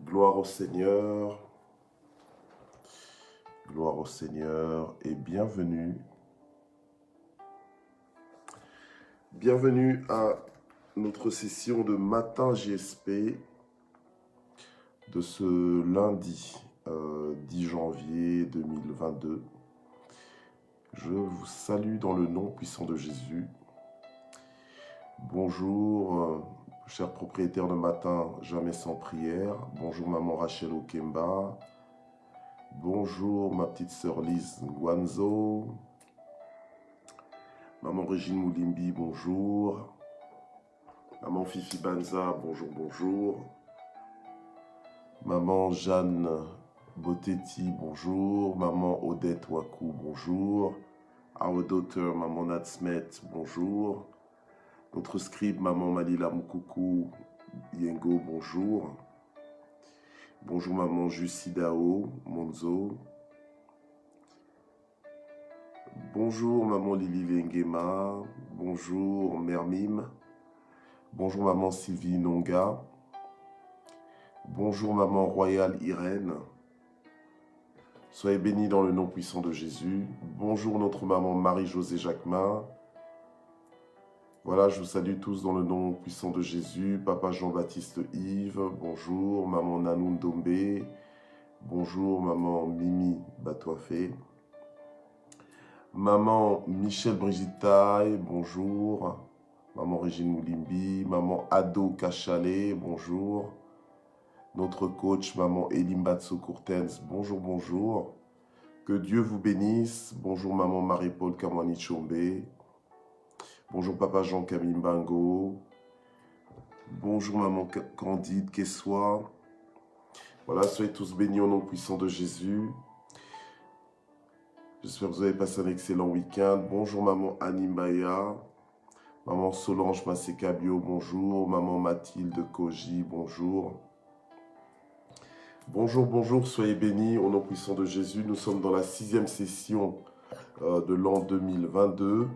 Gloire au Seigneur et bienvenue. Bienvenue à notre session de matin JSP de ce lundi 10 janvier 2022. Je vous salue dans le nom puissant de Jésus. Bonjour, chers propriétaires de matin, jamais sans prière. Bonjour maman Rachel Okemba. Bonjour ma petite sœur Lise Guanzo. Maman Régine Moulimbi, bonjour. Maman Fifi Banza, bonjour, bonjour. Maman Jeanne Botetti, bonjour. Maman Odette Wakou, bonjour. Our daughter, maman Natsmet, bonjour. Notre scribe, maman Malila Moukoukou Yengo, bonjour. Bonjour maman Jussidao Monzo. Bonjour maman Lili Lengema. Bonjour Mère Mime. Bonjour maman Sylvie Nonga. Bonjour maman Royale Irène. Soyez bénis dans le nom puissant de Jésus. Bonjour notre maman Marie-Josée Jacquemin. Voilà, je vous salue tous dans le nom puissant de Jésus. Papa Jean-Baptiste Yves, bonjour. Maman Nanou Ndombe, bonjour. Maman Mimi Batouafé. Maman Michel Brigitte, bonjour. Maman Régine Moulimbi. Maman Ado Kachalé, bonjour. Notre coach, maman Elimbatso Courtens, bonjour, bonjour. Que Dieu vous bénisse. Bonjour maman Marie-Paul Kamwani Chombe. Bonjour papa Jean-Camille Mbango. Bonjour maman Candide Kessois. Voilà, soyez tous bénis au nom puissant de Jésus. J'espère que vous avez passé un excellent week-end. Bonjour maman Animaya. Maman Solange Masekabio, bonjour. Maman Mathilde Koji, bonjour. Bonjour, bonjour, soyez bénis au nom puissant de Jésus. Nous sommes dans la 6e session de l'an 2022.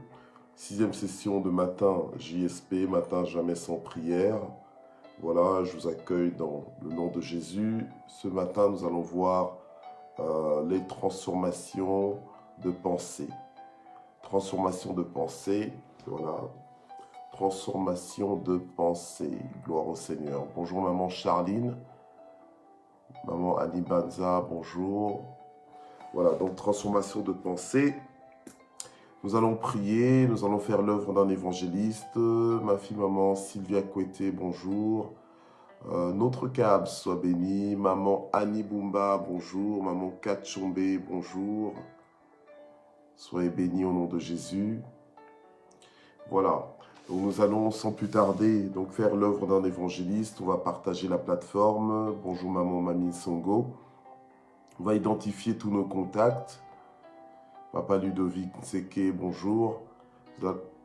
6e session de matin JSP, matin jamais sans prière. Voilà, je vous accueille dans le nom de Jésus. Ce matin, nous allons voir les transformations de pensée. Transformation de pensée, voilà. Transformation de pensée, gloire au Seigneur. Bonjour maman Charline. Maman Annie Banza, bonjour. Voilà, donc transformation de pensée. Nous allons prier, nous allons faire l'œuvre d'un évangéliste. Ma fille maman Sylvia Kouete, bonjour. Notre Cab soit béni. Maman Annie Bumba, bonjour. Maman Kachombe, bonjour. Soyez bénis au nom de Jésus. Voilà. Donc nous allons sans plus tarder donc faire l'œuvre d'un évangéliste. On va partager la plateforme. Bonjour maman Mami Songo. On va identifier tous nos contacts. Papa Ludovic Nseke, bonjour.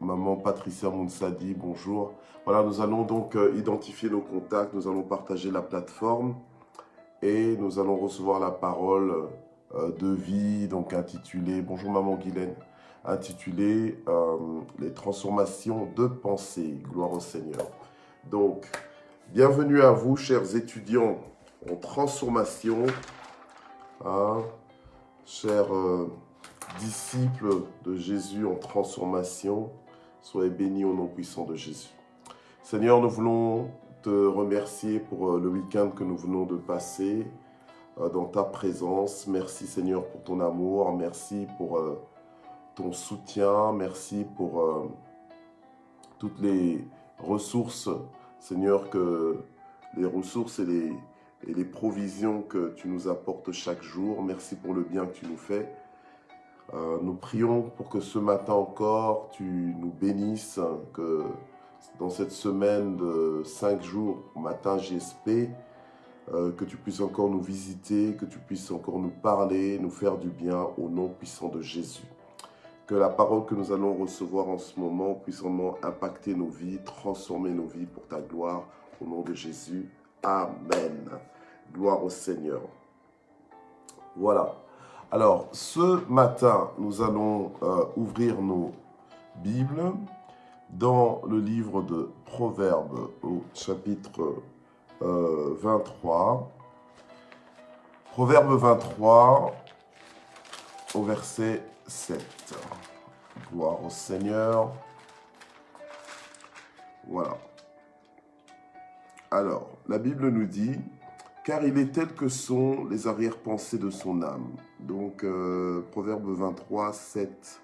Maman Patricia Mounsadi, bonjour. Voilà, nous allons donc identifier nos contacts. Nous allons partager la plateforme. Et nous allons recevoir la parole de vie, donc intitulée, bonjour maman Guylaine, intitulée les transformations de pensée. Gloire au Seigneur. Donc, bienvenue à vous, chers étudiants en transformation, hein, chers disciples de Jésus en transformation. Soyez bénis au nom puissant de Jésus. Seigneur, nous voulons te remercier pour le week-end que nous venons de passer dans ta présence. Merci Seigneur pour ton amour, merci pour ton soutien, merci pour toutes les ressources, Seigneur, les ressources et les provisions que tu nous apportes chaque jour. Merci pour le bien que tu nous fais. Nous prions pour que ce matin encore, tu nous bénisses, que dans cette semaine de 5 jours, matin JSP, que tu puisses encore nous visiter, que tu puisses encore nous parler, nous faire du bien au nom puissant de Jésus. Que la parole que nous allons recevoir en ce moment puisse vraiment impacter nos vies, transformer nos vies pour ta gloire, au nom de Jésus. Amen. Gloire au Seigneur. Voilà. Alors, ce matin, nous allons ouvrir nos Bibles dans le livre de Proverbes au chapitre 23. Proverbe 23, au verset 7. Gloire au Seigneur. Voilà. Alors, la Bible nous dit, car il est tel que sont les arrière-pensées de son âme. Donc, Proverbe 23, 7,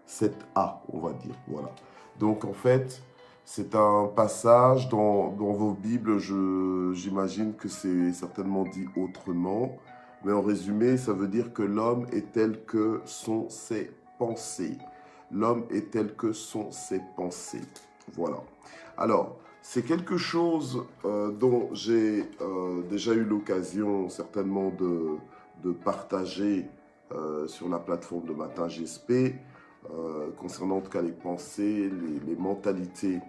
7a, on va dire. Voilà. Donc, en fait, c'est un passage dans vos Bibles, j'imagine que c'est certainement dit autrement. Mais en résumé, ça veut dire que l'homme est tel que sont ses pensées. L'homme est tel que sont ses pensées. Voilà. Alors, c'est quelque chose dont j'ai déjà eu l'occasion certainement de partager sur la plateforme de Matin JSP, concernant en tout cas les pensées, les mentalités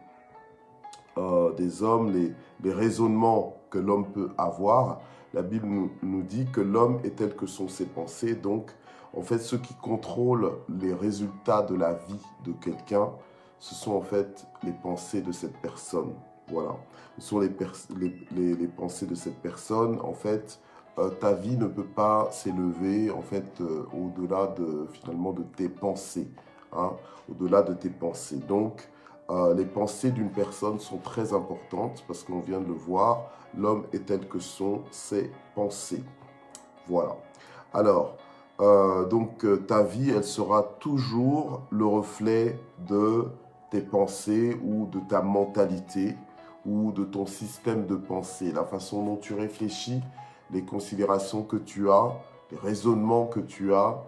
des hommes, les raisonnements que l'homme peut avoir. La Bible nous dit que l'homme est tel que sont ses pensées. Donc, en fait, ce qui contrôle les résultats de la vie de quelqu'un, ce sont en fait les pensées de cette personne. Voilà. Ce sont les pensées de cette personne. En fait, ta vie ne peut pas s'élever en fait au-delà finalement de tes pensées. Hein, au-delà de tes pensées. Donc, les pensées d'une personne sont très importantes parce qu'on vient de le voir, l'homme est tel que sont ses pensées. Voilà. Alors, donc ta vie, elle sera toujours le reflet de tes pensées ou de ta mentalité ou de ton système de pensée, la façon dont tu réfléchis, les considérations que tu as, les raisonnements que tu as,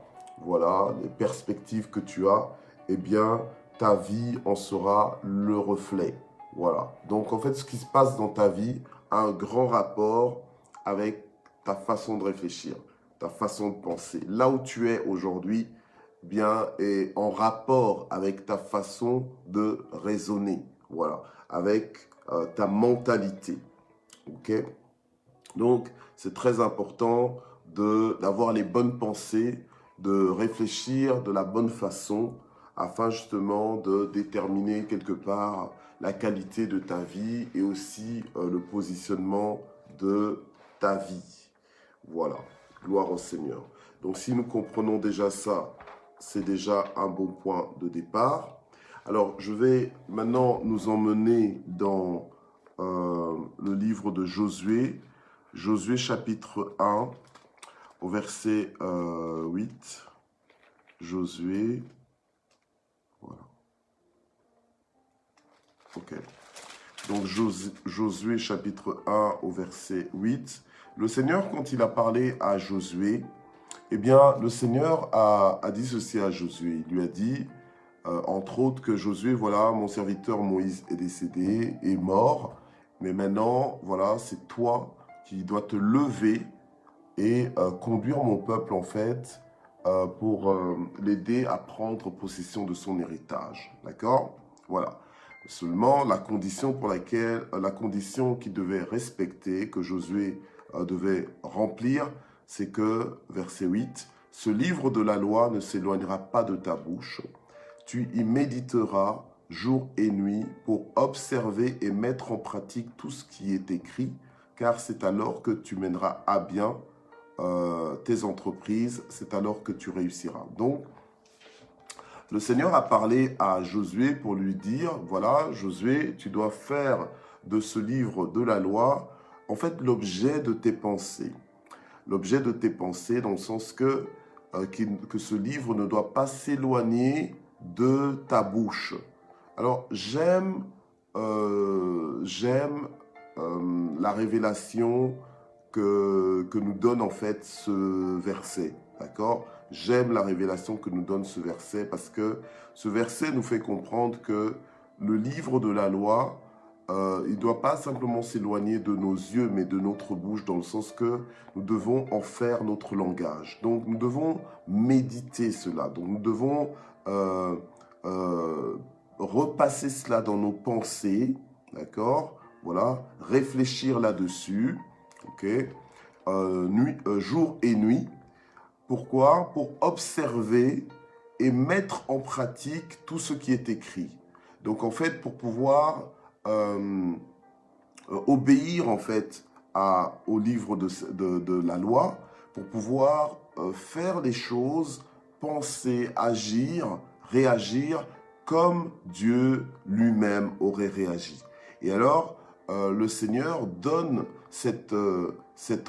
voilà, les perspectives que tu as, eh bien, ta vie en sera le reflet. Voilà. Donc, en fait, ce qui se passe dans ta vie a un grand rapport avec ta façon de réfléchir, ta façon de penser. Là où tu es aujourd'hui, bien, est en rapport avec ta façon de raisonner. Voilà. Avec ta mentalité. OK? Donc, c'est très important d'avoir les bonnes pensées, de réfléchir de la bonne façon afin justement de déterminer quelque part la qualité de ta vie et aussi le positionnement de ta vie. Voilà, gloire au Seigneur. Donc si nous comprenons déjà ça, c'est déjà un bon point de départ. Alors je vais maintenant nous emmener dans le livre de Josué, Josué chapitre 1, au verset 8. Josué, voilà. Ok. Donc Josué chapitre 1 au verset 8. Le Seigneur, quand il a parlé à Josué, eh bien, le Seigneur a dit ceci à Josué. Il lui a dit, entre autres, que Josué, voilà, mon serviteur Moïse est décédé, est mort. Mais maintenant, voilà, c'est toi qui dois te lever et conduire mon peuple, en fait, pour l'aider à prendre possession de son héritage. D'accord? Voilà. Seulement, la condition qu'il devait respecter, que Josué devait remplir, c'est que, verset 8, « Ce livre de la loi ne s'éloignera pas de ta bouche. Tu y méditeras jour et nuit pour observer et mettre en pratique tout ce qui est écrit, car c'est alors que tu mèneras à bien tes entreprises, c'est alors que tu réussiras. » Donc, le Seigneur a parlé à Josué pour lui dire, voilà, Josué, tu dois faire de ce livre de la loi, en fait, l'objet de tes pensées. L'objet de tes pensées, dans le sens que ce livre ne doit pas s'éloigner de ta bouche. Alors, j'aime la révélation que nous donne en fait ce verset, d'accord? J'aime la révélation que nous donne ce verset parce que ce verset nous fait comprendre que le livre de la loi, il ne doit pas simplement s'éloigner de nos yeux, mais de notre bouche, dans le sens que nous devons en faire notre langage. Donc, nous devons méditer cela. Donc, nous devons repasser cela dans nos pensées, d'accord? Voilà, réfléchir là-dessus, ok? Jour et nuit. Pourquoi? Pour observer et mettre en pratique tout ce qui est écrit. Donc, en fait, pour pouvoir obéir, en fait, au livre de la loi, pour pouvoir faire les choses, penser, agir, réagir comme Dieu lui-même aurait réagi. Et alors, le Seigneur donne cette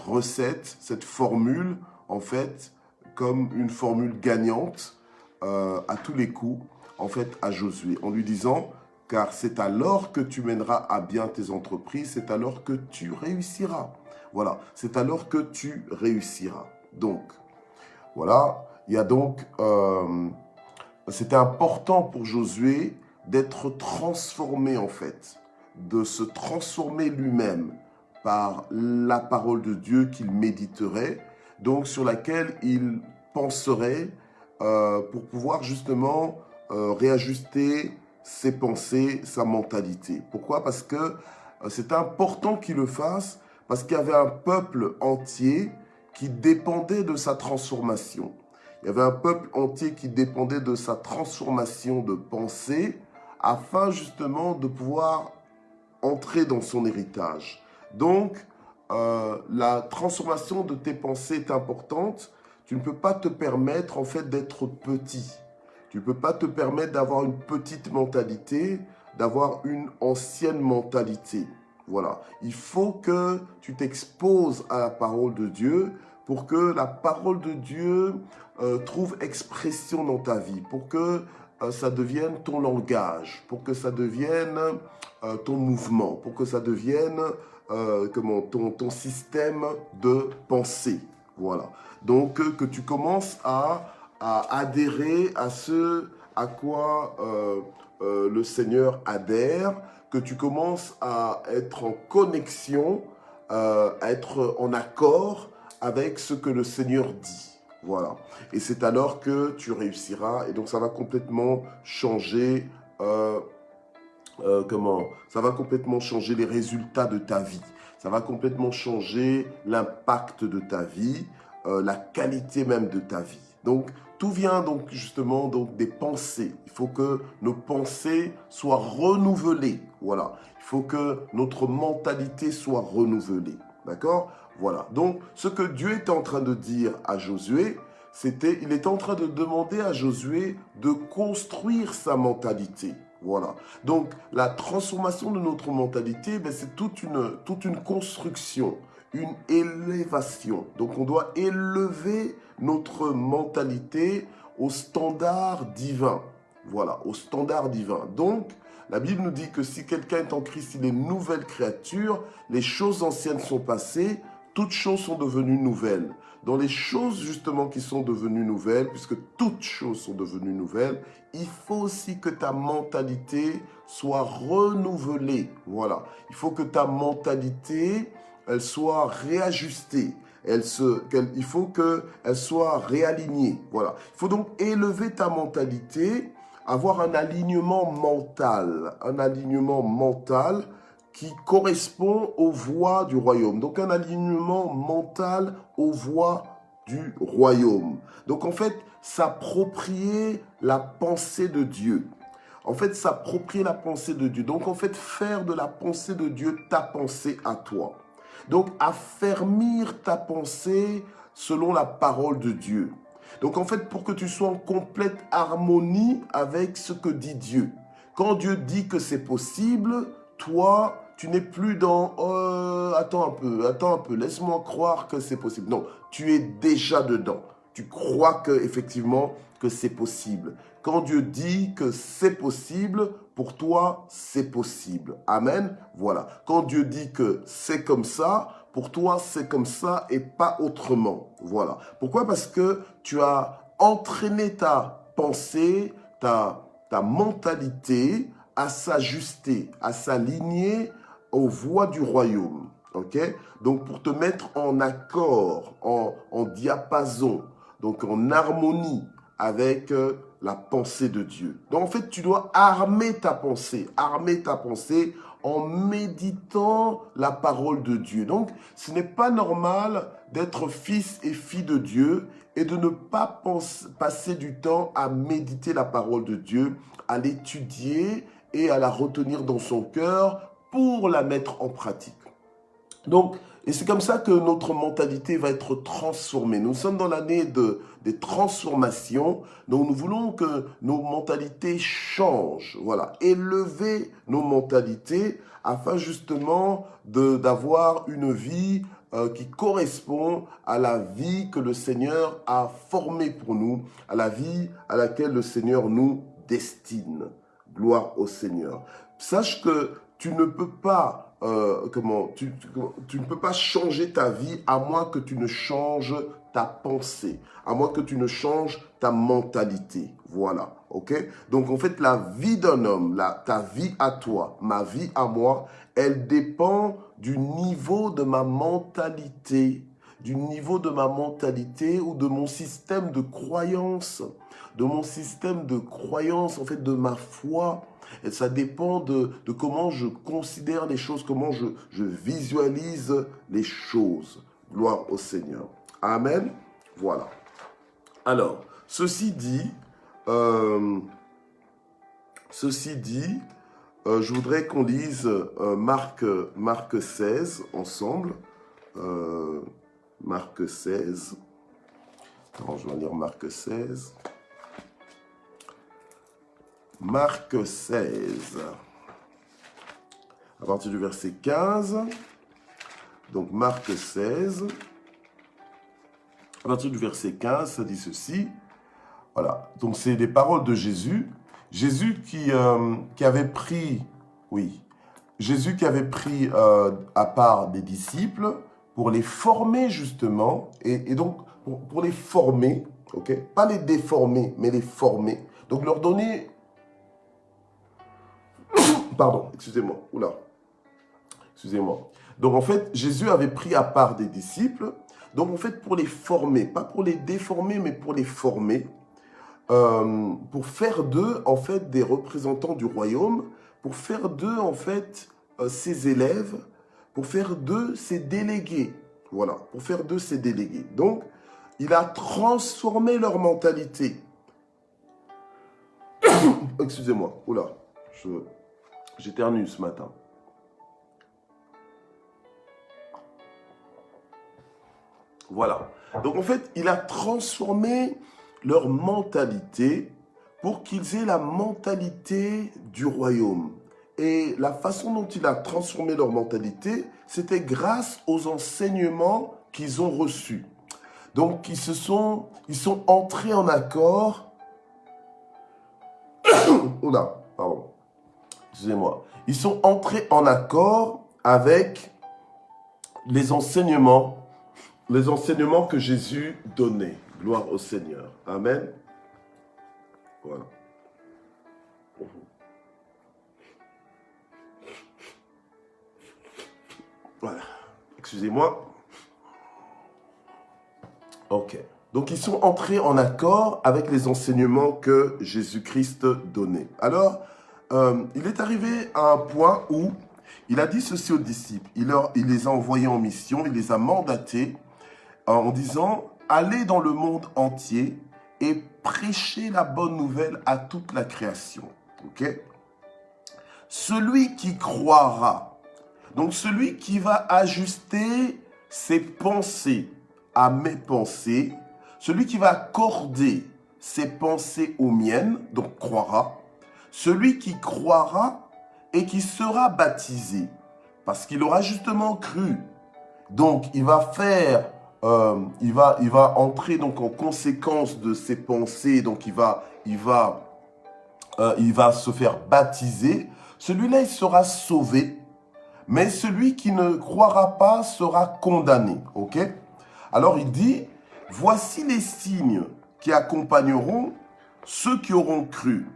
recette, cette formule, en fait, comme une formule gagnante à tous les coups, en fait, à Josué, en lui disant, car c'est alors que tu mèneras à bien tes entreprises, c'est alors que tu réussiras. Voilà, c'est alors que tu réussiras. Donc, voilà, il y a donc, c'était important pour Josué d'être transformé en fait, de se transformer lui-même par la parole de Dieu qu'il méditerait, donc sur laquelle il penserait pour pouvoir justement réajuster ses pensées, sa mentalité. Pourquoi? Parce que c'est important qu'il le fasse, parce qu'il y avait un peuple entier qui dépendait de sa transformation. Il y avait un peuple entier qui dépendait de sa transformation de pensée afin justement de pouvoir entrer dans son héritage. Donc, la transformation de tes pensées est importante. Tu ne peux pas te permettre en fait d'être petit. Tu ne peux pas te permettre d'avoir une petite mentalité, d'avoir une ancienne mentalité. Voilà. Il faut que tu t'exposes à la parole de Dieu pour que la parole de Dieu trouve expression dans ta vie, pour que ça devienne ton langage, pour que ça devienne ton mouvement, pour que ça devienne ton système de pensée. Voilà. Donc, que tu commences à adhérer à ce à quoi le Seigneur adhère, que tu commences à être en connexion, à être en accord avec ce que le Seigneur dit. Voilà. Et c'est alors que tu réussiras. Et donc, ça va complètement changer... ça va complètement changer les résultats de ta vie. Ça va complètement changer l'impact de ta vie, la qualité même de ta vie. Donc, tout vient donc justement donc des pensées. Il faut que nos pensées soient renouvelées. Voilà. Il faut que notre mentalité soit renouvelée. D'accord? Voilà. Donc, ce que Dieu était en train de dire à Josué, il était en train de demander à Josué de construire sa mentalité. Voilà. Donc, la transformation de notre mentalité, c'est toute une construction, une élévation. Donc, on doit élever notre mentalité au standard divin. Voilà, au standard divin. Donc, la Bible nous dit que si quelqu'un est en Christ, il est une nouvelle créature, les choses anciennes sont passées, toutes choses sont devenues nouvelles. Dans les choses justement qui sont devenues nouvelles, puisque toutes choses sont devenues nouvelles, il faut aussi que ta mentalité soit renouvelée. Voilà, il faut que ta mentalité, elle soit réajustée. Il faut qu'elle soit réalignée. Voilà. Il faut donc élever ta mentalité, avoir un alignement mental qui correspond aux voies du royaume. Donc un alignement mental aux voies du royaume. Donc en fait, s'approprier la pensée de Dieu. En fait, s'approprier la pensée de Dieu. Donc en fait, faire de la pensée de Dieu ta pensée à toi. Donc affermir ta pensée selon la parole de Dieu. Donc en fait, pour que tu sois en complète harmonie avec ce que dit Dieu. Quand Dieu dit que c'est possible, toi, tu n'es plus dans attends un peu, laisse-moi croire que c'est possible. Non, tu es déjà dedans. Tu crois que effectivement que c'est possible. Quand Dieu dit que c'est possible, pour toi, c'est possible. Amen. Voilà. Quand Dieu dit que c'est comme ça, pour toi, c'est comme ça et pas autrement. Voilà. Pourquoi? Parce que tu as entraîné ta pensée, ta mentalité à s'ajuster, à s'aligner aux voies du royaume. Ok? Donc, pour te mettre en accord, en diapason, donc en harmonie avec la pensée de Dieu. Donc, en fait, tu dois armer ta pensée en méditant la parole de Dieu. Donc, ce n'est pas normal d'être fils et fille de Dieu et de ne pas passer du temps à méditer la parole de Dieu, à l'étudier et à la retenir dans son cœur pour la mettre en pratique. Donc, Et c'est comme ça que notre mentalité va être transformée. Nous sommes dans l'année des transformations, donc nous voulons que nos mentalités changent, voilà, élever nos mentalités afin justement d'avoir une vie qui correspond à la vie que le Seigneur a formée pour nous, à la vie à laquelle le Seigneur nous destine. Gloire au Seigneur. Sache que tu ne peux pas, tu ne peux pas changer ta vie à moins que tu ne changes ta pensée, à moins que tu ne changes ta mentalité. Voilà, ok? Donc en fait, la vie d'un homme, ta vie à toi, ma vie à moi, elle dépend du niveau de ma mentalité, ou de mon système de croyance, en fait, de ma foi. Et ça dépend de comment je considère les choses, comment je visualise les choses. Gloire au Seigneur. Amen. Voilà. Alors, ceci dit, je voudrais qu'on lise Marc 16 ensemble. Marc 16. Attends, je vais lire Marc 16. Marc 16. À partir du verset 15. Donc Marc 16. À partir du verset 15, ça dit ceci. Voilà. Donc c'est les paroles de Jésus. Jésus qui avait pris, à part des disciples pour les former justement, et donc pour les former, ok, pas les déformer, mais les former. Donc leur donner, pardon, excusez-moi. Donc en fait, Jésus avait pris à part des disciples, donc en fait pour les former, pas pour les déformer, mais pour les former. Pour faire d'eux, en fait, des représentants du royaume, pour faire d'eux, en fait, ses élèves, pour faire d'eux ses délégués. Voilà, pour faire d'eux ses délégués. Donc, il a transformé leur mentalité. Excusez-moi, j'éternue ce matin. Voilà. Donc, en fait, il a transformé leur mentalité pour qu'ils aient la mentalité du royaume. Et la façon dont il a transformé leur mentalité, c'était grâce aux enseignements qu'ils ont reçus. Donc, ils sont entrés en accord. Pardon. Excusez-moi. Ils sont entrés en accord avec les enseignements que Jésus donnait. Gloire au Seigneur. Amen. Voilà. Voilà. Excusez-moi. Ok. Donc, ils sont entrés en accord avec les enseignements que Jésus-Christ donnait. Alors, il est arrivé à un point où il a dit ceci aux disciples. Il les a envoyés en mission, il les a mandatés en disant... Allez dans le monde entier et prêchez la bonne nouvelle à toute la création. Ok? Celui qui croira, donc celui qui va ajuster ses pensées à mes pensées, celui qui va accorder ses pensées aux miennes, donc croira, celui qui croira et qui sera baptisé, parce qu'il aura justement cru. Donc, il va faire... il va entrer donc en conséquence de ses pensées, donc il va se faire baptiser. Celui-là, il sera sauvé, mais celui qui ne croira pas sera condamné. Ok? Alors il dit, voici les signes qui accompagneront ceux qui auront cru.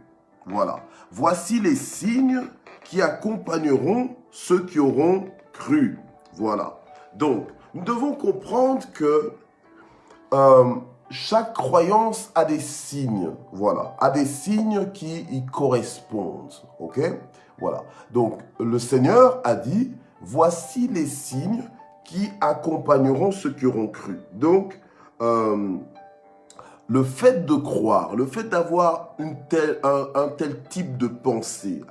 Voilà. Voici les signes qui accompagneront ceux qui auront cru. Voilà. Donc, nous devons comprendre que chaque croyance a des signes, voilà, a des signes qui y correspondent, ok? Voilà, donc le Seigneur a dit, voici les signes qui accompagneront ceux qui auront cru. Donc, le fait de croire, le fait d'avoir un tel type de pensée,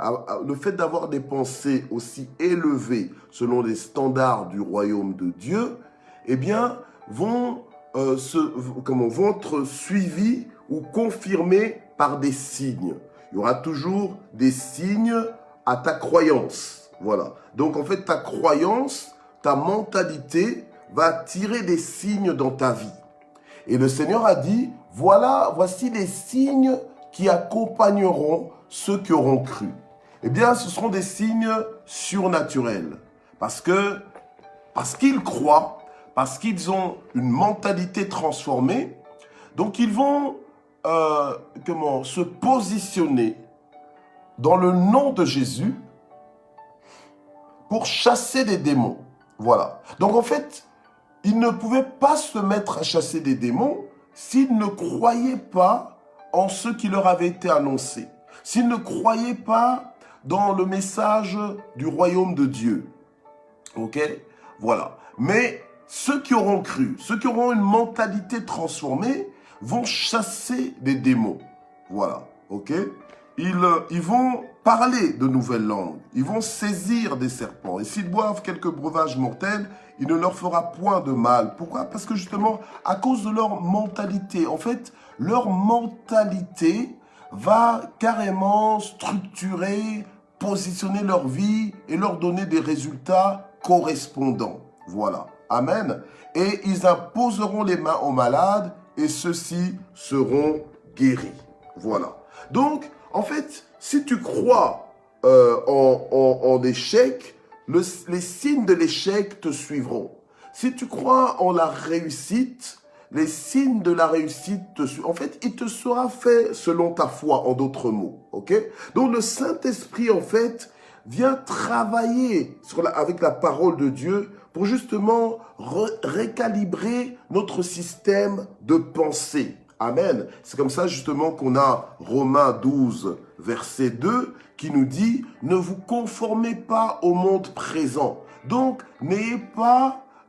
le fait d'avoir des pensées aussi élevées selon les standards du royaume de Dieu, eh bien, vont être suivis ou confirmés par des signes. Il y aura toujours des signes à ta croyance. Voilà. Donc, en fait, ta croyance, ta mentalité va tirer des signes dans ta vie. Et le Seigneur a dit, voici les signes qui accompagneront ceux qui auront cru. Eh bien, ce seront des signes surnaturels. Parce qu'ils croient, parce qu'ils ont une mentalité transformée, donc ils vont se positionner dans le nom de Jésus pour chasser des démons. Voilà. Donc en fait, ils ne pouvaient pas se mettre à chasser des démons s'ils ne croyaient pas en ce qui leur avait été annoncé. S'ils ne croyaient pas dans le message du royaume de Dieu. Ok? Voilà. Mais ceux qui auront cru, ceux qui auront une mentalité transformée, vont chasser des démons. Voilà. Ok? Ils vont parler de nouvelles langues. Ils vont saisir des serpents. Et s'ils boivent quelques breuvages mortels, il ne leur fera point de mal. Pourquoi? Parce que justement, à cause de leur mentalité. En fait, leur mentalité va carrément structurer, positionner leur vie et leur donner des résultats correspondants. Voilà. Amen. Et ils imposeront les mains aux malades et ceux-ci seront guéris. Voilà. Donc, en fait, si tu crois en l'échec, les signes de l'échec te suivront. Si tu crois en la réussite, les signes de la réussite te suivront. En fait, il te sera fait selon ta foi, en d'autres mots. Ok? Donc, le Saint-Esprit, en fait, vient travailler avec la parole de Dieu pour justement récalibrer notre système de pensée. Amen. C'est comme ça justement qu'on a Romains 12, verset 2, qui nous dit « Ne vous conformez pas au monde présent ». Donc,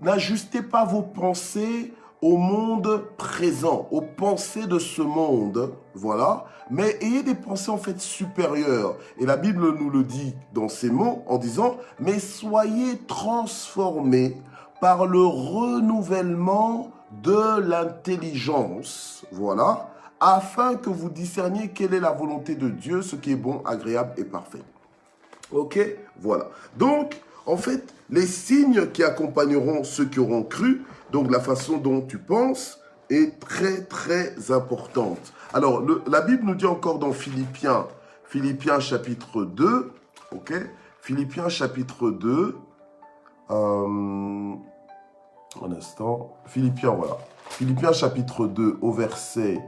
n'ajustez pas vos pensées au monde présent, aux pensées de ce monde, voilà. Mais ayez des pensées en fait supérieures. Et la Bible nous le dit dans ces mots en disant « Mais soyez transformés par le renouvellement de l'intelligence, voilà, afin que vous discerniez quelle est la volonté de Dieu, ce qui est bon, agréable et parfait. » Ok, voilà. Donc, en fait, les signes qui accompagneront ceux qui auront cru, donc la façon dont tu penses, est très, très importante. Alors, la Bible nous dit encore dans Philippiens chapitre 2, ok, Philippiens chapitre 2, un instant, Philippiens chapitre 2 au verset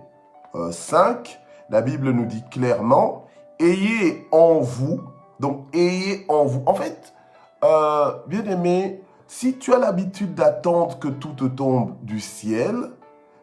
5, la Bible nous dit clairement, ayez en vous, donc ayez en vous. En fait, bien aimé, si tu as l'habitude d'attendre que tout te tombe du ciel,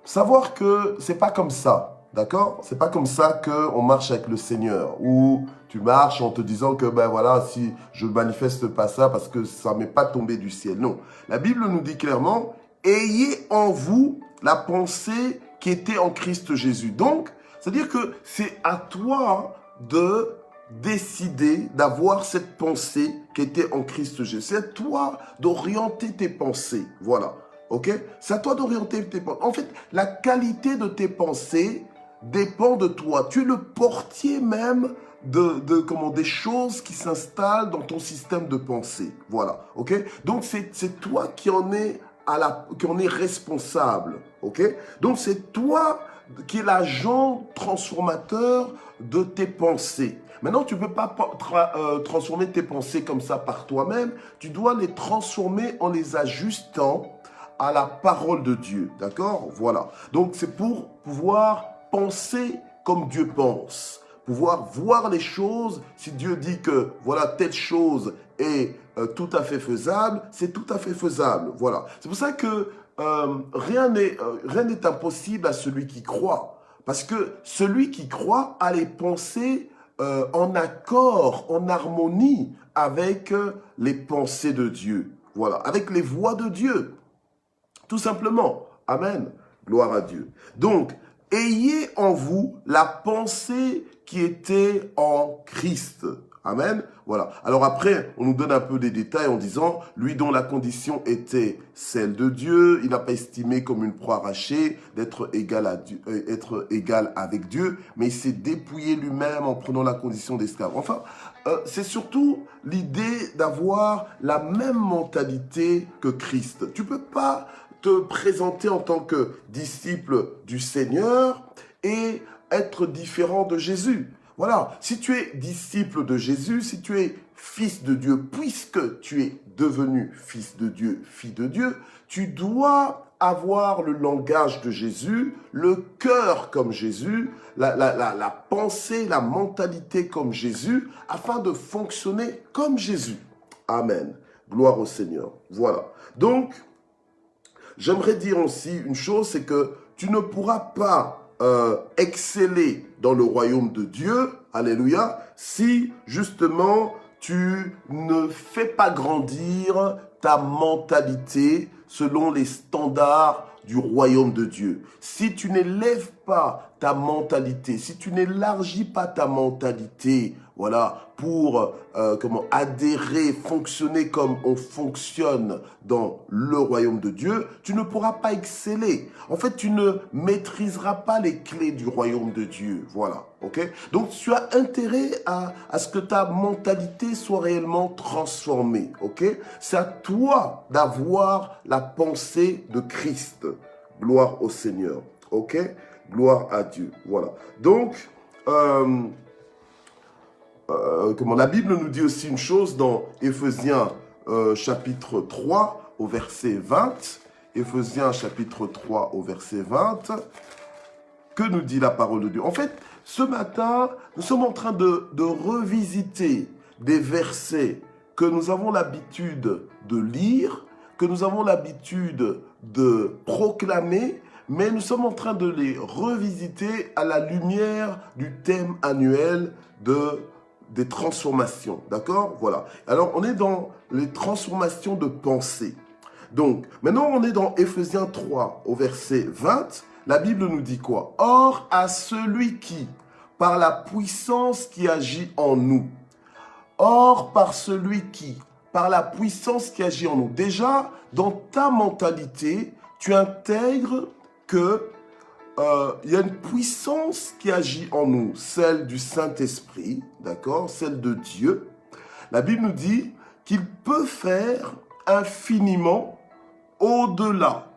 savoir que c'est pas comme ça, d'accord? C'est pas comme ça qu'on marche avec le Seigneur, où tu marches en te disant que ben voilà, si je manifeste pas ça parce que ça m'est pas tombé du ciel. Non, la Bible nous dit clairement, ayez en vous la pensée qui était en Christ Jésus. Donc, c'est-à-dire que c'est à toi de décider d'avoir cette pensée qui était en Christ Jésus. C'est à toi d'orienter tes pensées. Voilà. Ok? C'est à toi d'orienter tes pensées. En fait, la qualité de tes pensées dépend de toi. Tu es le portier même des choses qui s'installent dans ton système de pensée. Voilà. Ok? Donc, c'est toi qui en es responsable. Ok? Donc, c'est toi qui est l'agent transformateur de tes pensées. Maintenant, tu ne peux pas transformer tes pensées comme ça par toi-même. Tu dois les transformer en les ajustant à la parole de Dieu. D'accord? Voilà. Donc, c'est pour pouvoir penser comme Dieu pense. Pouvoir voir les choses. Si Dieu dit que, voilà, telle chose est tout à fait faisable, c'est tout à fait faisable. Voilà. C'est pour ça que rien n'est impossible à celui qui croit. Parce que celui qui croit a les pensées en accord, en harmonie avec les pensées de Dieu. Voilà, avec les voies de Dieu. Tout simplement. Amen. Gloire à Dieu. Donc, ayez en vous la pensée qui était en Christ. Amen. Voilà. Alors après, on nous donne un peu des détails en disant, lui dont la condition était celle de Dieu, il n'a pas estimé comme une proie arrachée d'être égal à Dieu, être égal avec Dieu, mais il s'est dépouillé lui-même en prenant la condition d'esclave. Enfin, c'est surtout l'idée d'avoir la même mentalité que Christ. Tu peux pas te présenter en tant que disciple du Seigneur et être différent de Jésus. Voilà, si tu es disciple de Jésus, si tu es fils de Dieu, puisque tu es devenu fils de Dieu, fille de Dieu, tu dois avoir le langage de Jésus, le cœur comme Jésus, la pensée, la mentalité comme Jésus, afin de fonctionner comme Jésus. Amen. Gloire au Seigneur. Voilà. Donc, j'aimerais dire aussi une chose, c'est que tu ne pourras pas exceller dans le royaume de Dieu, alléluia, si justement tu ne fais pas grandir ta mentalité selon les standards du royaume de Dieu. Si tu n'élèves pas ta mentalité, si tu n'élargis pas ta mentalité, voilà, pour adhérer, fonctionner comme on fonctionne dans le royaume de Dieu, tu ne pourras pas exceller. En fait, tu ne maîtriseras pas les clés du royaume de Dieu. Voilà, ok? Donc, tu as intérêt à ce que ta mentalité soit réellement transformée, ok? C'est à toi d'avoir la pensée de Christ. Gloire au Seigneur, ok? Gloire à Dieu, voilà. Donc, la Bible nous dit aussi une chose dans Éphésiens chapitre 3 au verset 20. Éphésiens chapitre 3 au verset 20. Que nous dit la parole de Dieu? En fait, ce matin, nous sommes en train de revisiter des versets que nous avons l'habitude de lire, que nous avons l'habitude de proclamer, mais nous sommes en train de les revisiter à la lumière du thème annuel des transformations, d'accord? Voilà. Alors, on est dans les transformations de pensée. Donc, maintenant, on est dans Éphésiens 3, au verset 20. La Bible nous dit quoi? Or, à celui qui, par la puissance qui agit en nous, or, par celui qui, par la puissance qui agit en nous. Déjà, dans ta mentalité, tu intègres que il y a une puissance qui agit en nous, celle du Saint-Esprit, d'accord, celle de Dieu. La Bible nous dit qu'il peut faire infiniment au-delà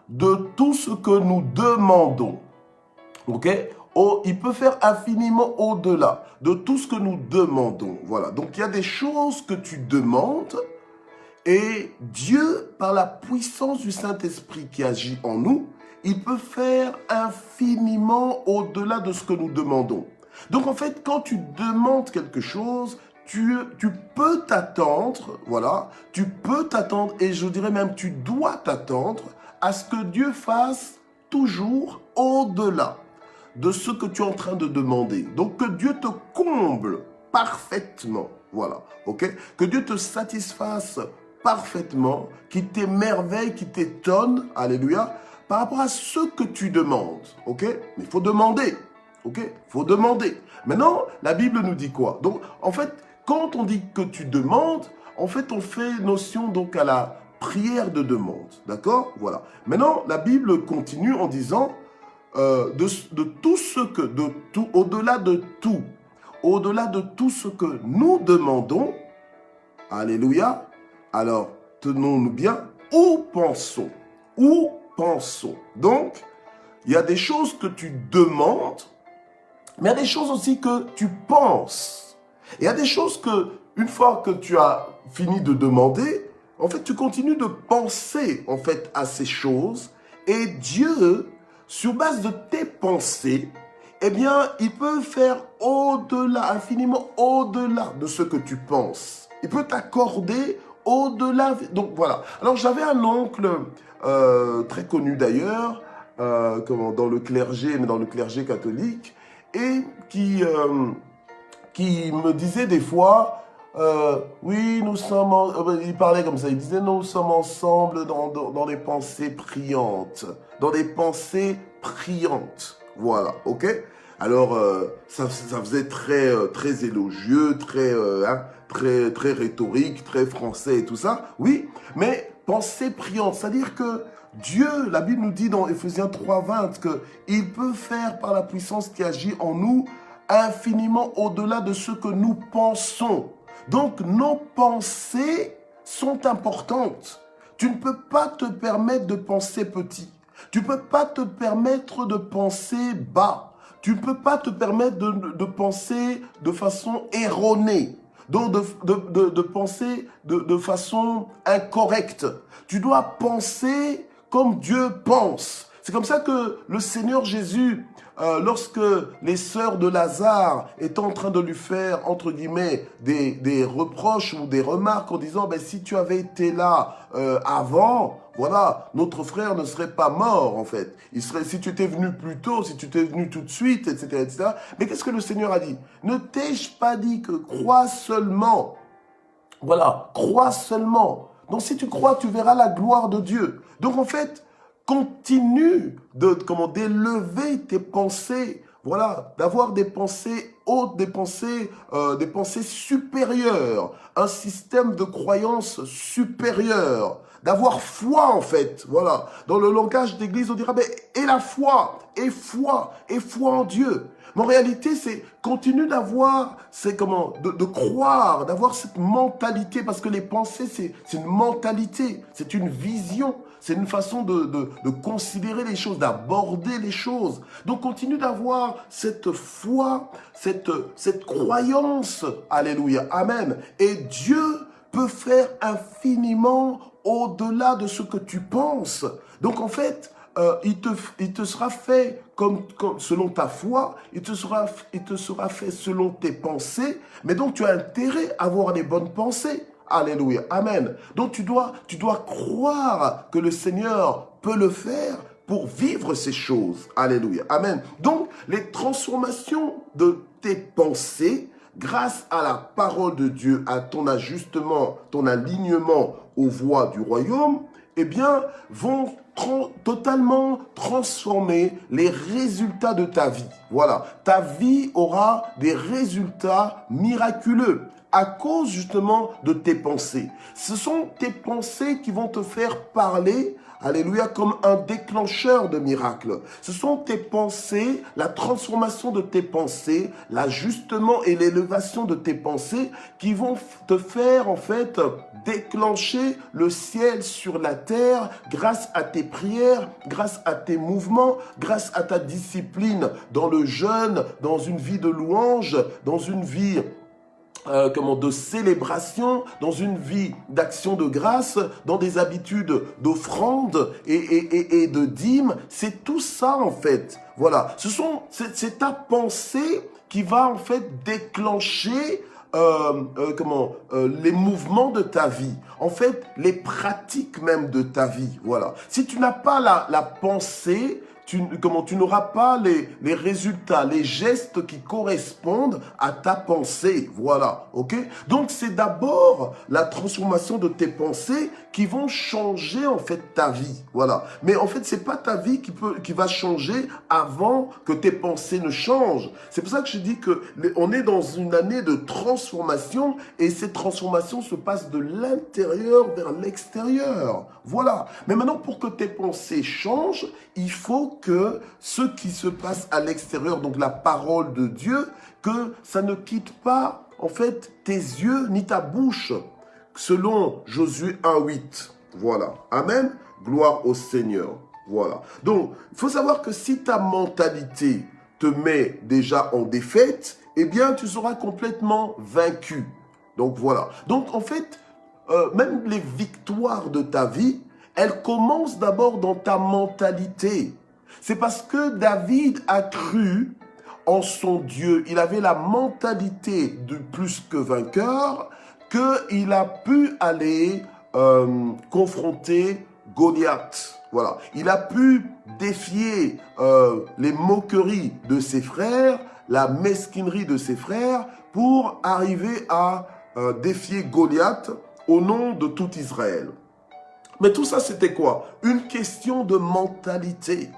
de tout ce que nous demandons. Ok? Il peut faire infiniment au-delà de tout ce que nous demandons. Voilà. Donc, il y a des choses que tu demandes et Dieu, par la puissance du Saint-Esprit qui agit en nous, il peut faire infiniment au-delà de ce que nous demandons. Donc, en fait, quand tu demandes quelque chose, tu peux t'attendre, voilà, tu peux t'attendre, et je dirais même, tu dois t'attendre à ce que Dieu fasse toujours au-delà de ce que tu es en train de demander. Donc, que Dieu te comble parfaitement, voilà, ok? Que Dieu te satisfasse parfaitement, qu'il t'émerveille, qu'il t'étonne, alléluia, par rapport à ce que tu demandes, ok? Mais il faut demander, ok? Il faut demander. Maintenant, la Bible nous dit quoi? Donc, en fait, quand on dit que tu demandes, en fait, on fait notion donc à la prière de demande, d'accord? Voilà. Maintenant, la Bible continue en disant de tout ce que, au-delà de tout ce que nous demandons, alléluia, alors tenons-nous bien, où pensons? Donc, il y a des choses que tu demandes, mais il y a des choses aussi que tu penses. Il y a des choses que, une fois que tu as fini de demander, en fait, tu continues de penser, en fait, à ces choses. Et Dieu, sur base de tes pensées, eh bien, il peut faire au-delà, infiniment au-delà de ce que tu penses. Il peut t'accorder au-delà. Donc, voilà. Alors, j'avais un oncle, très connu d'ailleurs, dans le clergé, mais dans le clergé catholique, et qui me disait des fois, oui, nous sommes, il parlait comme ça, il disait, nous sommes ensemble dans des pensées priantes, Voilà, ok? Alors, ça faisait très élogieux, très rhétorique, très français et tout ça. Oui, mais pensée priante, c'est-à-dire que Dieu, la Bible nous dit dans Éphésiens 3:20 qu'il peut faire par la puissance qui agit en nous infiniment au-delà de ce que nous pensons. Donc, nos pensées sont importantes. Tu ne peux pas te permettre de penser petit. Tu ne peux pas te permettre de penser bas. Tu ne peux pas te permettre de penser de façon erronée. Donc de penser de façon incorrecte. Tu dois penser comme Dieu pense. C'est comme ça que le Seigneur Jésus, lorsque les sœurs de Lazare étaient en train de lui faire, entre guillemets, des reproches ou des remarques en disant, ben, si tu avais été là avant, voilà, notre frère ne serait pas mort, en fait. Il serait, si tu étais venu plus tôt, si tu étais venu tout de suite, etc., etc. Mais qu'est-ce que le Seigneur a dit? Ne t'ai-je pas dit que crois seulement? Voilà, crois seulement. Donc si tu crois, tu verras la gloire de Dieu. Donc en fait, continue d'élever tes pensées, voilà, d'avoir des pensées hautes, des pensées supérieures, un système de croyance supérieur, d'avoir foi en fait, voilà. Dans le langage d'église, on dira, mais et la foi, et foi en Dieu. Mais en réalité, c'est continue d'avoir, de croire, d'avoir cette mentalité, parce que les pensées, c'est une mentalité, c'est une vision, c'est une façon de considérer les choses, d'aborder les choses. Donc continue d'avoir cette foi, cette croyance, alléluia, amen. Et Dieu peut faire infiniment au-delà de ce que tu penses. Donc en fait, il te sera fait comme selon ta foi, il te sera fait selon tes pensées, mais donc tu as intérêt à avoir les bonnes pensées. Alléluia, amen. Donc tu dois croire que le Seigneur peut le faire pour vivre ces choses. Alléluia, amen. Donc les transformations de tes pensées, grâce à la parole de Dieu, à ton ajustement, ton alignement aux voies du royaume, eh bien, vont totalement transformer les résultats de ta vie. Voilà, ta vie aura des résultats miraculeux à cause justement de tes pensées. Ce sont tes pensées qui vont te faire parler, alléluia, comme un déclencheur de miracles. Ce sont tes pensées, la transformation de tes pensées, l'ajustement et l'élévation de tes pensées qui vont te faire en fait déclencher le ciel sur la terre grâce à tes prières, grâce à tes mouvements, grâce à ta discipline dans le jeûne, dans une vie de louange, dans une vie de célébration, dans une vie d'action de grâce, dans des habitudes d'offrande et de dîme. C'est tout ça en fait. Voilà, c'est ta pensée qui va en fait déclencher les mouvements de ta vie, en fait les pratiques même de ta vie. Voilà. Si tu n'as pas la pensée, tu n'auras pas les résultats, les gestes qui correspondent à ta pensée. Voilà, ok? Donc, c'est d'abord la transformation de tes pensées qui vont changer, en fait, ta vie. Voilà. Mais en fait, c'est pas ta vie qui va changer avant que tes pensées ne changent. C'est pour ça que je dis que on est dans une année de transformation et cette transformation se passe de l'intérieur vers l'extérieur. Voilà. Mais maintenant, pour que tes pensées changent, il faut que ce qui se passe à l'extérieur, donc la parole de Dieu, que ça ne quitte pas, en fait, tes yeux ni ta bouche, selon Josué 1:8. Voilà. Amen. Gloire au Seigneur. Voilà. Donc, il faut savoir que si ta mentalité te met déjà en défaite, eh bien, tu seras complètement vaincu. Donc, voilà. Donc, en fait, même les victoires de ta vie, elles commencent d'abord dans ta mentalité. C'est parce que David a cru en son Dieu. Il avait la mentalité de plus que vainqueur, qu'il a pu aller confronter Goliath. Voilà. Il a pu défier les moqueries de ses frères, la mesquinerie de ses frères, pour arriver à défier Goliath au nom de tout Israël. Mais tout ça, c'était quoi? Une question de mentalité.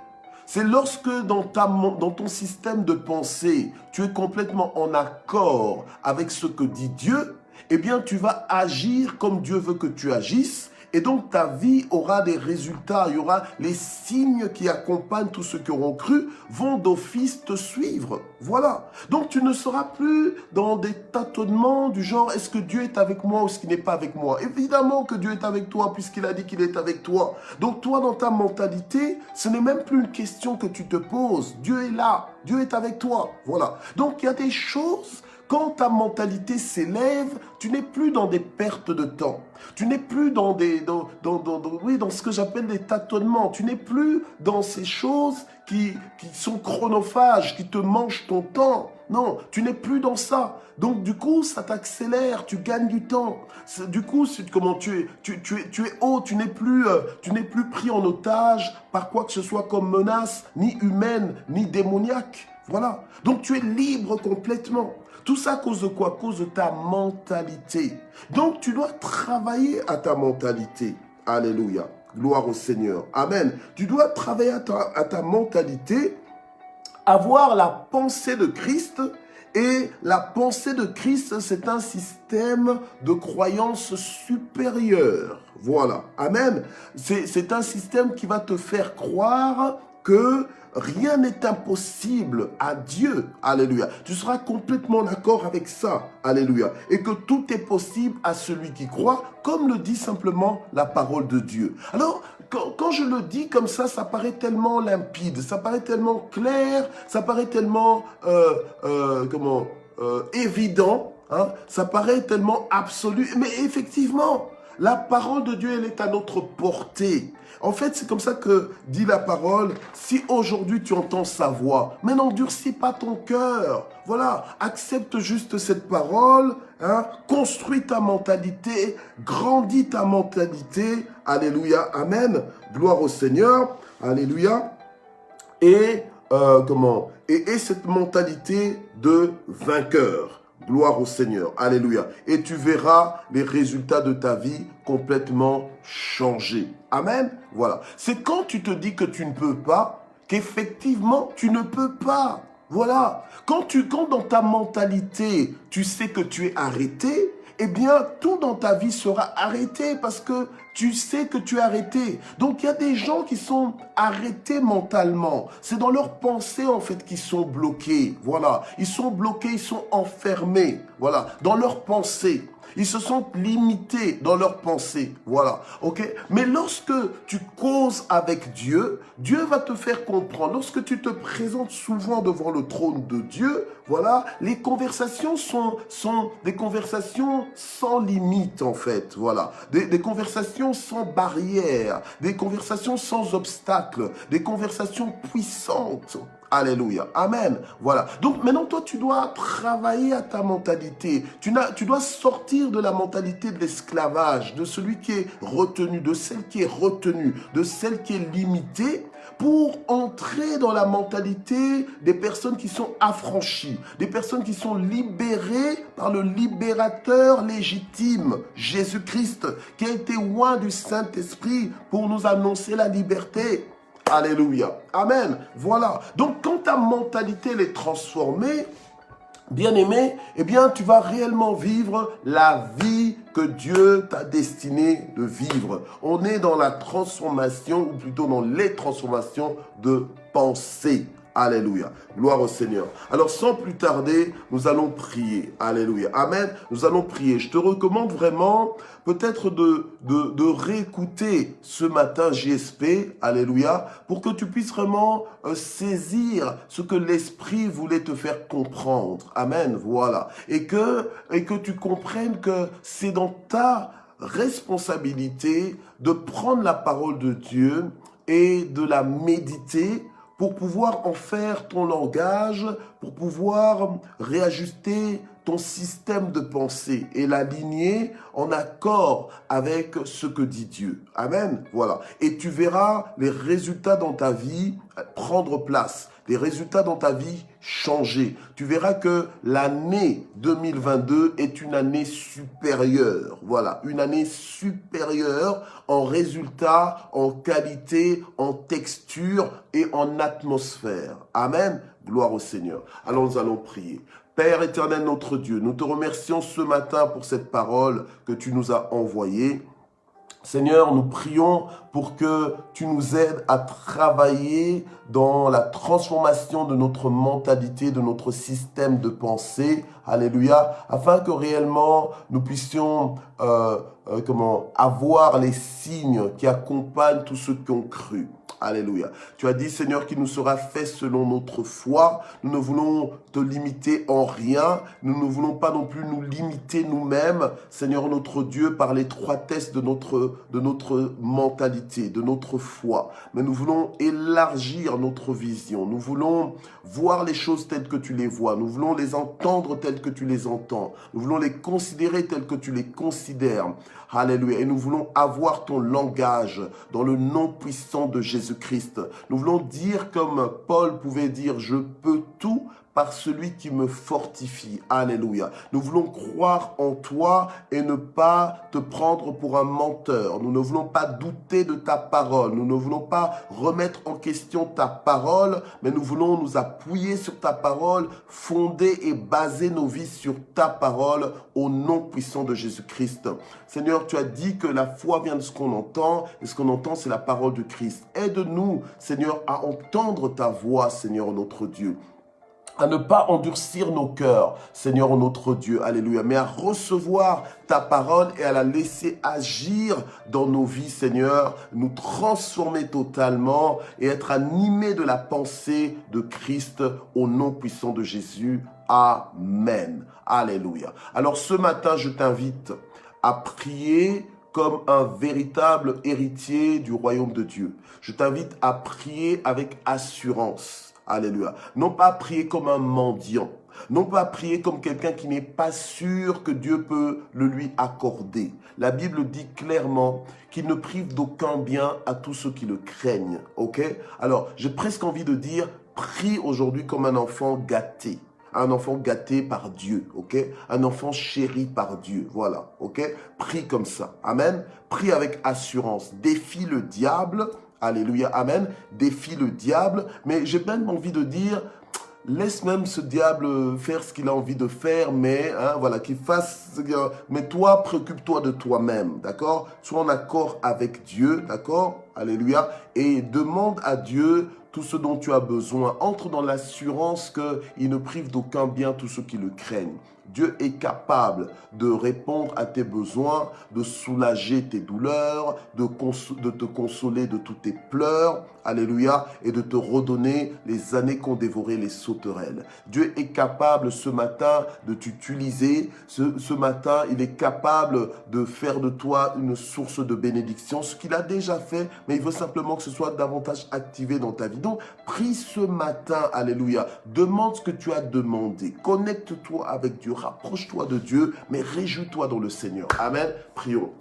C'est lorsque dans ton système de pensée, tu es complètement en accord avec ce que dit Dieu, eh bien tu vas agir comme Dieu veut que tu agisses. Et donc ta vie aura des résultats, il y aura les signes qui accompagnent tous ceux qui auront cru, vont d'office te suivre. Voilà. Donc tu ne seras plus dans des tâtonnements du genre, est-ce que Dieu est avec moi ou est-ce qu'il n'est pas avec moi? Évidemment que Dieu est avec toi puisqu'il a dit qu'il est avec toi. Donc toi dans ta mentalité, ce n'est même plus une question que tu te poses. Dieu est là, Dieu est avec toi. Voilà. Donc il y a des choses. Quand ta mentalité s'élève, tu n'es plus dans des pertes de temps. Tu n'es plus dans ce que j'appelle des tâtonnements. Tu n'es plus dans ces choses qui sont chronophages, qui te mangent ton temps. Non, tu n'es plus dans ça. Donc du coup, ça t'accélère, tu gagnes du temps. Du coup, tu es haut, tu n'es plus pris en otage par quoi que ce soit comme menace, ni humaine, ni démoniaque. Voilà. Donc tu es libre complètement. Tout ça à cause de quoi? À cause de ta mentalité. Donc tu dois travailler à ta mentalité. Alléluia. Gloire au Seigneur. Amen. Tu dois travailler à ta mentalité, avoir la pensée de Christ. Et la pensée de Christ, c'est un système de croyance supérieure. Voilà. Amen. C'est un système qui va te faire croire que rien n'est impossible à Dieu. Alléluia. Tu seras complètement d'accord avec ça. Alléluia. Et que tout est possible à celui qui croit, comme le dit simplement la parole de Dieu. Alors, quand je le dis comme ça paraît tellement limpide, ça paraît tellement clair, ça paraît tellement évident, hein, ça paraît tellement absolu. Mais effectivement, la parole de Dieu, elle est à notre portée. En fait, c'est comme ça que dit la parole, si aujourd'hui tu entends sa voix, mais n'endurcis pas ton cœur. Voilà, accepte juste cette parole, hein, construis ta mentalité, grandis ta mentalité. Alléluia, amen. Gloire au Seigneur, alléluia. Et cette mentalité de vainqueur. Gloire au Seigneur. Alléluia. Et tu verras les résultats de ta vie complètement changer. Amen. Voilà. C'est quand tu te dis que tu ne peux pas, qu'effectivement, tu ne peux pas. Voilà. Quand dans ta mentalité, tu sais que tu es arrêté, eh bien, tout dans ta vie sera arrêté parce que tu sais que tu es arrêté. Donc, il y a des gens qui sont arrêtés mentalement. C'est dans leurs pensées, en fait, qu'ils sont bloqués. Voilà. Ils sont bloqués, ils sont enfermés. Voilà. Dans leurs pensées. Ils se sont limités dans leurs pensées. Voilà. OK? Mais lorsque tu causes avec Dieu, Dieu va te faire comprendre. Lorsque tu te présentes souvent devant le trône de Dieu, voilà, les conversations sont des conversations sans limite, en fait. Voilà. Des conversations sans barrière, des conversations sans obstacle, des conversations puissantes. Alléluia. Amen. Voilà. Donc maintenant, toi, tu dois travailler à ta mentalité. Tu dois sortir de la mentalité de l'esclavage, de celui qui est retenu, de celle qui est retenue, de celle qui est limitée, pour entrer dans la mentalité des personnes qui sont affranchies, des personnes qui sont libérées par le libérateur légitime, Jésus-Christ, qui a été oint du Saint-Esprit pour nous annoncer la liberté. Alléluia. Amen. Voilà. Donc, quand ta mentalité elle est transformée, bien-aimé, eh bien, tu vas réellement vivre la vie que Dieu t'a destiné de vivre. On est dans la transformation, ou plutôt dans les transformations de pensée. Alléluia. Gloire au Seigneur. Alors, sans plus tarder, nous allons prier. Alléluia. Amen. Nous allons prier. Je te recommande vraiment peut-être de réécouter ce matin JSP. Alléluia. Pour que tu puisses vraiment saisir ce que l'Esprit voulait te faire comprendre. Amen. Voilà. Et que tu comprennes que c'est dans ta responsabilité de prendre la parole de Dieu et de la méditer pour pouvoir en faire ton langage, pour pouvoir réajuster ton système de pensée et l'aligner en accord avec ce que dit Dieu. Amen. Voilà. Et tu verras les résultats dans ta vie prendre place, les résultats dans ta vie changer. Tu verras que l'année 2022 est une année supérieure. Voilà, une année supérieure en résultats, en qualité, en texture et en atmosphère. Amen. Gloire au Seigneur. Alors nous allons prier. Père éternel, notre Dieu, nous te remercions ce matin pour cette parole que tu nous as envoyée. Seigneur, nous prions pour que tu nous aides à travailler dans la transformation de notre mentalité, de notre système de pensée. Alléluia. Afin que réellement nous puissions avoir les signes qui accompagnent tous ceux qui ont cru. Alléluia. Tu as dit, Seigneur, qu'il nous sera fait selon notre foi. Nous ne voulons te limiter en rien. Nous ne voulons pas non plus nous limiter nous-mêmes, Seigneur notre Dieu, par l'étroitesse de notre mentalité, de notre foi. Mais nous voulons élargir notre vision. Nous voulons voir les choses telles que tu les vois. Nous voulons les entendre telles que tu les entends. Nous voulons les considérer telles que tu les considères. Alléluia. Et nous voulons avoir ton langage dans le nom puissant de Jésus-Christ. Nous voulons dire comme Paul pouvait dire, je peux tout par celui qui me fortifie. Alléluia. Nous voulons croire en toi et ne pas te prendre pour un menteur. Nous ne voulons pas douter de ta parole. Nous ne voulons pas remettre en question ta parole, mais nous voulons nous appuyer sur ta parole, fonder et baser nos vies sur ta parole au nom puissant de Jésus-Christ. Seigneur, tu as dit que la foi vient de ce qu'on entend, et ce qu'on entend, c'est la parole de Christ. Aide-nous, Seigneur, à entendre ta voix, Seigneur notre Dieu. À ne pas endurcir nos cœurs, Seigneur notre Dieu, alléluia, mais à recevoir ta parole et à la laisser agir dans nos vies, Seigneur, nous transformer totalement et être animés de la pensée de Christ au nom puissant de Jésus. Amen. Alléluia. Alors ce matin, je t'invite à prier comme un véritable héritier du royaume de Dieu. Je t'invite à prier avec assurance. Alléluia. Non pas prier comme un mendiant. Non pas prier comme quelqu'un qui n'est pas sûr que Dieu peut le lui accorder. La Bible dit clairement qu'il ne prive d'aucun bien à tous ceux qui le craignent. Ok? Alors, j'ai presque envie de dire, prie aujourd'hui comme un enfant gâté. Un enfant gâté par Dieu, ok? Un enfant chéri par Dieu, voilà, ok? Prie comme ça, amen? Prie avec assurance, défie le diable. Alléluia, amen. Défie le diable. Mais j'ai même envie de dire, laisse même ce diable faire ce qu'il a envie de faire, mais voilà, qu'il fasse. Mais toi, préoccupe-toi de toi-même, d'accord? Sois en accord avec Dieu, d'accord? Alléluia. Et demande à Dieu tout ce dont tu as besoin. Entre dans l'assurance qu'il ne prive d'aucun bien tous ceux qui le craignent. Dieu est capable de répondre à tes besoins, de soulager tes douleurs, de te consoler de tous tes pleurs, alléluia, et de te redonner les années qu'ont dévoré les sauterelles. Dieu est capable ce matin de t'utiliser. Ce matin, il est capable de faire de toi une source de bénédiction, ce qu'il a déjà fait, mais il veut simplement que ce soit davantage activé dans ta vie. Donc, prie ce matin, alléluia. Demande ce que tu as demandé. Connecte-toi avec Dieu. Rapproche-toi de Dieu, mais réjouis-toi dans le Seigneur. Amen. Prions.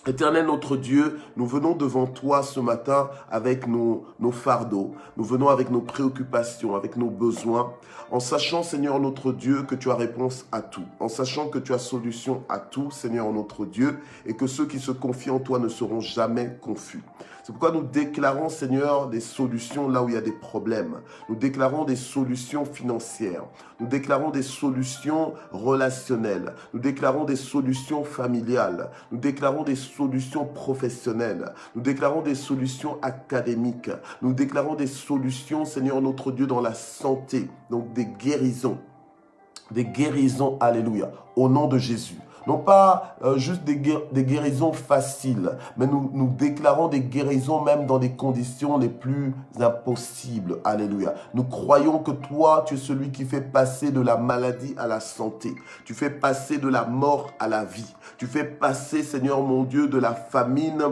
Éternel notre Dieu, nous venons devant toi ce matin avec nos fardeaux. Nous venons avec nos préoccupations, avec nos besoins, en sachant, Seigneur notre Dieu, que tu as réponse à tout. En sachant que tu as solution à tout, Seigneur notre Dieu, et que ceux qui se confient en toi ne seront jamais confus. C'est pourquoi nous déclarons, Seigneur, des solutions là où il y a des problèmes. Nous déclarons des solutions financières. Nous déclarons des solutions relationnelles. Nous déclarons des solutions familiales. Nous déclarons des solutions professionnelles. Nous déclarons des solutions académiques. Nous déclarons des solutions, Seigneur notre Dieu, dans la santé. Donc des guérisons. Des guérisons, alléluia, au nom de Jésus. Non pas juste des guérisons faciles, mais nous déclarons des guérisons même dans des conditions les plus impossibles. Alléluia. Nous croyons que toi, tu es celui qui fait passer de la maladie à la santé. Tu fais passer de la mort à la vie. Tu fais passer, Seigneur mon Dieu, de la famine,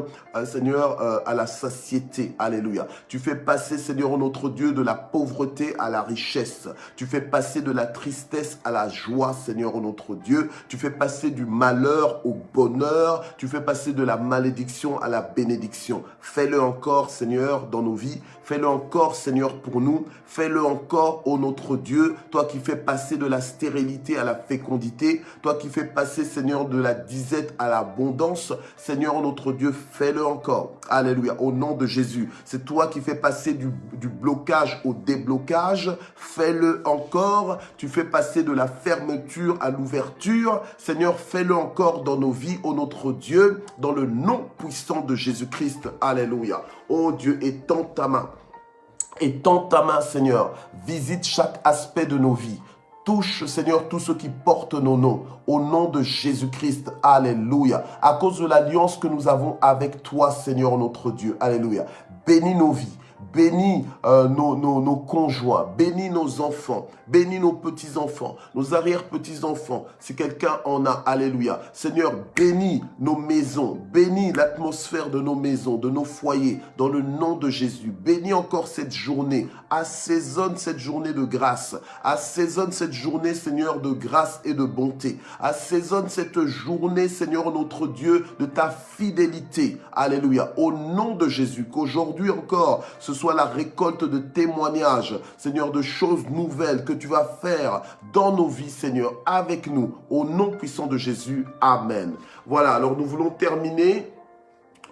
Seigneur, à la satiété. Alléluia. Tu fais passer, Seigneur notre Dieu, de la pauvreté à la richesse. Tu fais passer de la tristesse à la joie, Seigneur notre Dieu. Tu fais passer du malheur au bonheur. Tu fais passer de la malédiction à la bénédiction. Fais-le encore, Seigneur, dans nos vies. Fais-le encore, Seigneur, pour nous. Fais-le encore, ô notre Dieu, toi qui fais passer de la stérilité à la fécondité, toi qui fais passer, Seigneur, de la disette à l'abondance. Seigneur, notre Dieu, fais-le encore. Alléluia, au nom de Jésus. C'est toi qui fais passer du blocage au déblocage. Fais-le encore. Tu fais passer de la fermeture à l'ouverture. Seigneur, fais-le encore dans nos vies, ô notre Dieu, dans le nom puissant de Jésus-Christ. Alléluia. Ô Dieu, étends ta main. Étends ta main, Seigneur. Visite chaque aspect de nos vies. Touche, Seigneur, tous ceux qui portent nos noms. Au nom de Jésus-Christ. Alléluia. À cause de l'alliance que nous avons avec toi, Seigneur, notre Dieu. Alléluia. Bénis nos vies. Bénis nos conjoints, bénis nos enfants, bénis nos petits-enfants, nos arrière-petits-enfants, si quelqu'un en a, alléluia. Seigneur, bénis nos maisons, bénis l'atmosphère de nos maisons, de nos foyers, dans le nom de Jésus. Bénis encore cette journée, assaisonne cette journée de grâce, assaisonne cette journée, Seigneur, de grâce et de bonté, assaisonne cette journée, Seigneur, notre Dieu, de ta fidélité, alléluia. Au nom de Jésus, qu'aujourd'hui encore, ce soit la récolte de témoignages, Seigneur, de choses nouvelles que tu vas faire dans nos vies, Seigneur, avec nous, au nom puissant de Jésus. Amen. Voilà, alors nous voulons terminer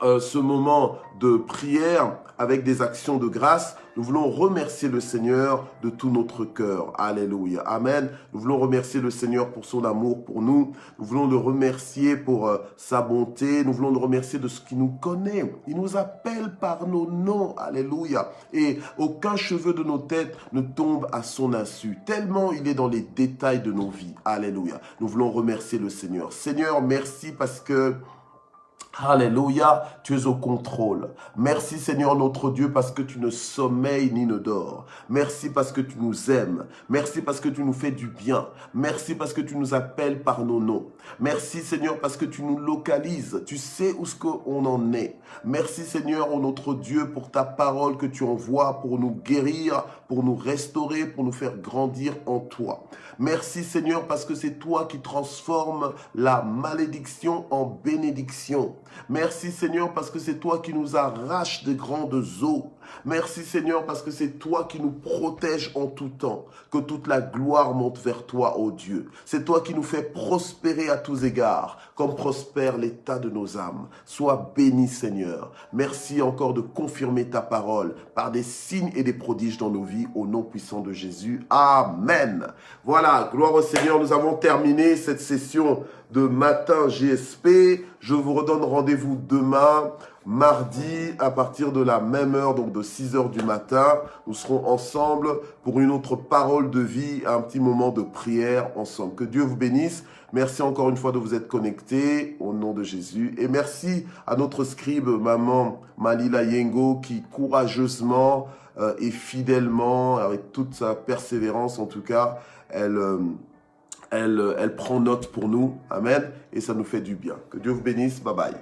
ce moment de prière avec des actions de grâce. Nous voulons remercier le Seigneur de tout notre cœur. Alléluia. Amen. Nous voulons remercier le Seigneur pour son amour pour nous. Nous voulons le remercier pour sa bonté. Nous voulons le remercier de ce qu'il nous connaît. Il nous appelle par nos noms. Alléluia. Et aucun cheveu de nos têtes ne tombe à son insu. Tellement il est dans les détails de nos vies. Alléluia. Nous voulons remercier le Seigneur. Seigneur, merci parce que alléluia, tu es au contrôle. Merci Seigneur notre Dieu parce que tu ne sommeilles ni ne dors. Merci parce que tu nous aimes. Merci parce que tu nous fais du bien. Merci parce que tu nous appelles par nos noms. Merci Seigneur parce que tu nous localises. Tu sais où ce qu'on en est. Merci Seigneur notre Dieu pour ta parole que tu envoies pour nous guérir, pour nous restaurer, pour nous faire grandir en toi. Merci Seigneur parce que c'est toi qui transformes la malédiction en bénédiction. Merci Seigneur parce que c'est toi qui nous arraches des grandes eaux. Merci Seigneur parce que c'est toi qui nous protèges en tout temps. Que toute la gloire monte vers toi, ô Dieu. C'est toi qui nous fais prospérer à tous égards, comme prospère l'état de nos âmes. Sois béni Seigneur. Merci encore de confirmer ta parole par des signes et des prodiges dans nos vies, au nom puissant de Jésus. Amen. Voilà, gloire au Seigneur. Nous avons terminé cette session de matin GSP. Je vous redonne rendez-vous demain, mardi, à partir de la même heure, donc de 6 h du matin. Nous serons ensemble pour une autre parole de vie, un petit moment de prière ensemble. Que Dieu vous bénisse. Merci encore une fois de vous être connectés au nom de Jésus. Et merci à notre scribe, maman Malila Yengo, qui courageusement et fidèlement, avec toute sa persévérance en tout cas, elle prend note pour nous. Amen. Et ça nous fait du bien. Que Dieu vous bénisse. Bye bye.